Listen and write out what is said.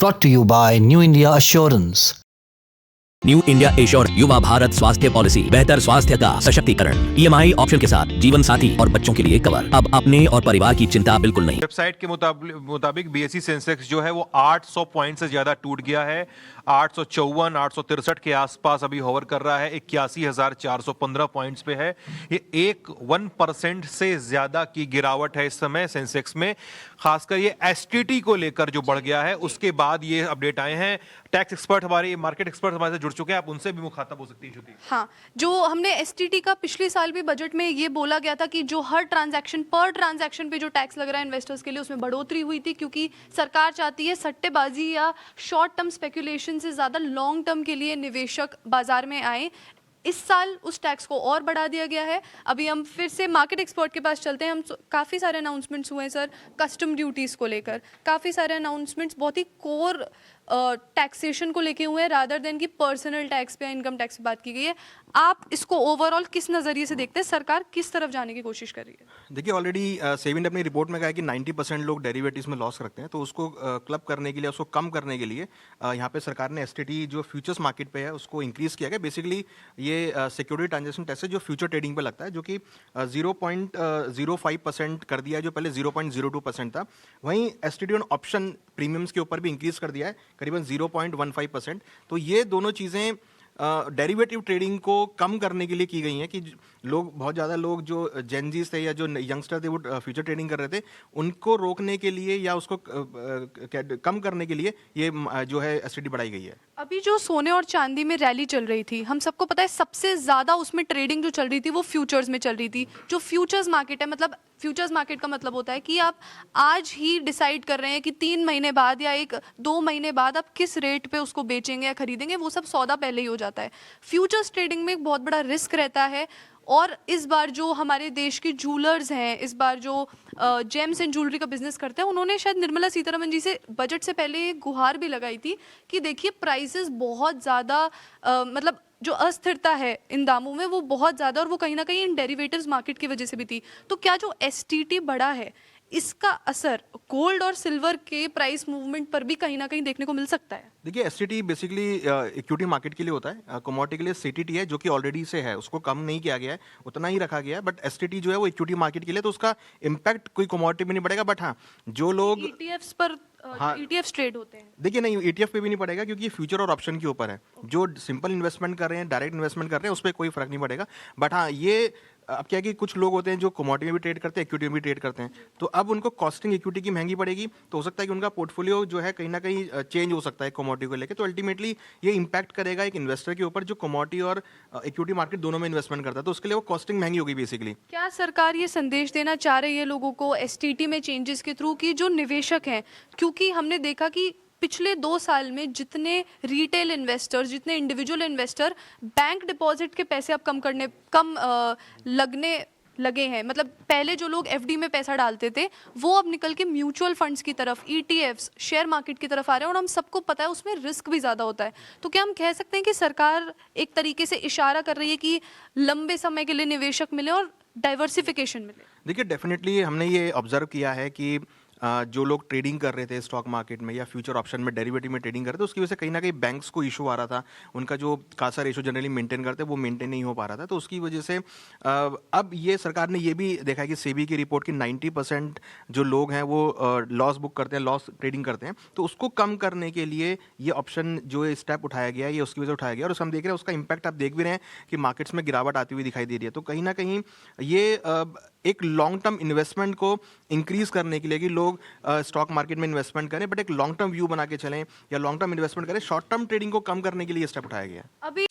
brought to you by New India Assurance. New India assure युवा भारत स्वास्थ्य policy, बेहतर स्वास्थ्य का सशक्तिकरण, ईएमआई ऑप्शन के साथ जीवन साथी और बच्चों के लिए कवर। अब अपने और परिवार की चिंता बिल्कुल नहीं। वेबसाइट के मुताबिक बीएसई सेंसेक्स जो है वो 800 पॉइंट से ज्यादा टूट गया है। 854 863 के आसपास अभी होवर कर रहा है। 81,415 पॉइंट्स पे है। ये 1% से ज्यादा की गिरावट है इस समय सेंसेक्स में। खासकर ये एसटीटी को लेकर जो बढ़ गया है उसके बाद ये अपडेट आए हैं। टैक्स एक्सपर्ट हमारे, मार्केट एक्सपर्ट हमारे से जुड़ चुके हैं, आप उनसे भी मुखातब हो सकती है श्रुति। हाँ, जो हमने एसटीटी का पिछले साल भी बजट में ये बोला गया था कि जो हर ट्रांजैक्शन पर ट्रांजैक्शन पे जो टैक्स लग रहा है इन्वेस्टर्स के लिए, उसमें बढ़ोतरी हुई थी, क्योंकि सरकार चाहती है सट्टेबाजी या शॉर्ट टर्म स्पेकुलेशन से ज़्यादा लॉन्ग टर्म के लिए निवेशक बाजार में आए। इस साल उस टैक्स को और बढ़ा दिया गया है। अभी हम फिर से मार्केट एक्सपर्ट के पास चलते हैं। हम काफ़ी सारे अनाउंसमेंट्स हुए हैं सर, कस्टम ड्यूटीज़ को लेकर काफ़ी सारे अनाउंसमेंट्स बहुत ही कोर टैक्सेशन को लेके हुए हैं, रादर देन कि पर्सनल टैक्स पे या इनकम टैक्स पे बात की गई है। आप इसको ओवरऑल किस नज़रिए से देखते हैं? सरकार किस तरफ जाने की कोशिश कर रही है? देखिए, ऑलरेडी सेबी ने अपनी रिपोर्ट में कहा है कि 90% लोग डेरिवेटिव्स में लॉस रखते हैं, तो उसको क्लब करने के लिए, उसको कम करने के लिए यहाँ पे सरकार ने एसटीटी जो फ्यूचर्स मार्केट पे है उसको इंक्रीज किया गया। बेसिकली ये सिक्योरिटी ट्रांजेक्शन टैक्स है जो फ्यूचर ट्रेडिंग पे लगता है, जो कि 0.05% कर दिया है, जो पहले 0.02% था। वहीं एसटीटी ऑन ऑप्शन प्रीमियम्स के ऊपर भी इंक्रीज कर दिया है करीबन 0.15%। तो ये दोनों चीज़ें डेरिवेटिव ट्रेडिंग को कम करने के लिए की गई हैं कि लोग, बहुत ज़्यादा लोग जो जेनजीज थे या जो यंगस्टर थे वो फ्यूचर ट्रेडिंग कर रहे थे, उनको रोकने के लिए या उसको कम करने के लिए ये जो है एसटीटी बढ़ाई गई है। अभी जो सोने और चांदी में रैली चल रही थी, हम सबको पता है सबसे ज़्यादा उसमें ट्रेडिंग जो चल रही थी वो फ्यूचर्स में चल रही थी। जो फ्यूचर्स मार्केट है, मतलब फ्यूचर्स मार्केट का मतलब होता है कि आप आज ही डिसाइड कर रहे हैं कि 3 महीने बाद या 1-2 महीने बाद आप किस रेट पे उसको बेचेंगे या खरीदेंगे। वो सब सौदा पहले ही हो जाता है। फ्यूचर्स ट्रेडिंग में एक बहुत बड़ा रिस्क रहता है। और इस बार जो हमारे देश के जूलर्स हैं, इस बार जो जेम्स एंड ज्वेलरी का बिजनेस करते हैं, उन्होंने शायद निर्मला सीतारमन जी से बजट से पहले एक गुहार भी लगाई थी कि देखिए प्राइसेस बहुत ज़्यादा मतलब जो अस्थिरता है इन दामों में वो बहुत ज़्यादा, और वो कहीं ना कहीं इन डेरिवेटिव्स मार्केट की वजह से भी थी। तो क्या जो एसटीटी बढ़ा है, इसका असर गोल्ड और सिल्वर के प्राइस मूवमेंट पर भी कहीं ना कहीं देखने को मिल सकता है? देखिए, एसटीटी बेसिकली इक्विटी मार्केट के लिए होता है, कमोडिटी के लिए सीटीटी है जो कि ऑलरेडी से है, उसको कम नहीं किया गया है, उतना ही रखा गया है। बट एसटीटी जो है वो इक्विटी मार्केट के लिए, तो उसका इम्पैक्ट कोई कमोडिटी में नहीं पड़ेगा। बट हाँ, जो लोग ईटीएफ्स पर ईटीएफ्स ट्रेड होते हैं, देखिए नहीं, ईटीएफ पे भी नहीं पड़ेगा क्योंकि ये फ्यूचर और ऑप्शन के ऊपर है। जो सिंपल इन्वेस्टमेंट कर रहे हैं, डायरेक्ट इन्वेस्टमेंट कर रहे हैं, उस पर कोई फर्क नहीं पड़ेगा। बट हाँ, ये अब क्या है कि कुछ लोग होते हैं जो कमोडिटी में भी ट्रेड करते हैं, इक्विटी में भी ट्रेड करते हैं, तो अब उनको कॉस्टिंग इक्विटी की महंगी पड़ेगी, तो हो सकता है कि उनका पोर्टफोलियो जो है कहीं ना कहीं चेंज हो सकता है कमोडिटी को लेकर। तो अल्टीमेटली ये इंपैक्ट करेगा एक इन्वेस्टर के ऊपर जो कमोडिटी और इक्विटी मार्केट दोनों में इन्वेस्टमेंट करता है, तो उसके लिए वो कॉस्टिंग महंगी होगी बेसिकली। क्या सरकार ये संदेश देना चाह रही है लोगों को एसटीटी में चेंजेस के थ्रू कि जो निवेशक हैं, क्योंकि हमने देखा कि पिछले 2 साल में जितने रिटेल इन्वेस्टर्स, जितने इंडिविजुअल इन्वेस्टर बैंक डिपॉजिट के पैसे अब कम लगने लगे हैं, मतलब पहले जो लोग एफडी में पैसा डालते थे वो अब निकल के म्यूचुअल फंड्स की तरफ, ईटीएफ्स, शेयर मार्केट की तरफ आ रहे हैं, और हम सबको पता है उसमें रिस्क भी ज़्यादा होता है। तो क्या हम कह सकते हैं कि सरकार एक तरीके से इशारा कर रही है कि लंबे समय के लिए निवेशक मिले और डाइवर्सिफिकेशन मिले? देखिए, डेफिनेटली हमने ये ऑब्जर्व किया है कि जो लोग ट्रेडिंग कर रहे थे स्टॉक मार्केट में या फ्यूचर ऑप्शन में, डेरिवेटिव में ट्रेडिंग कर रहे थे, उसकी वजह से कहीं ना कहीं बैंक्स को इशू आ रहा था। उनका जो कासा रेशो जनरली मेंटेन करते हैं वो मेंटेन नहीं हो पा रहा था, तो उसकी वजह से अब ये सरकार ने ये भी देखा है कि सेबी की रिपोर्ट की 90% जो लोग हैं वो लॉस बुक करते हैं, लॉस ट्रेडिंग करते हैं, तो उसको कम करने के लिए ये ऑप्शन जो स्टेप उठाया गया है, ये उसकी वजह से उठाया गया, और हम देख रहे हैं उसका इम्पैक्ट आप देख भी रहे हैं कि मार्केट्स में गिरावट आती हुई दिखाई दे रही है। तो कहीं ना कहीं ये एक लॉन्ग टर्म इन्वेस्टमेंट को इंक्रीज करने के लिए कि लोग स्टॉक मार्केट में इन्वेस्टमेंट करें, बट एक लॉन्ग टर्म व्यू बना के चलें या लॉन्ग टर्म इन्वेस्टमेंट करें, शॉर्ट टर्म ट्रेडिंग को कम करने के लिए स्टेप उठाया गया। अभी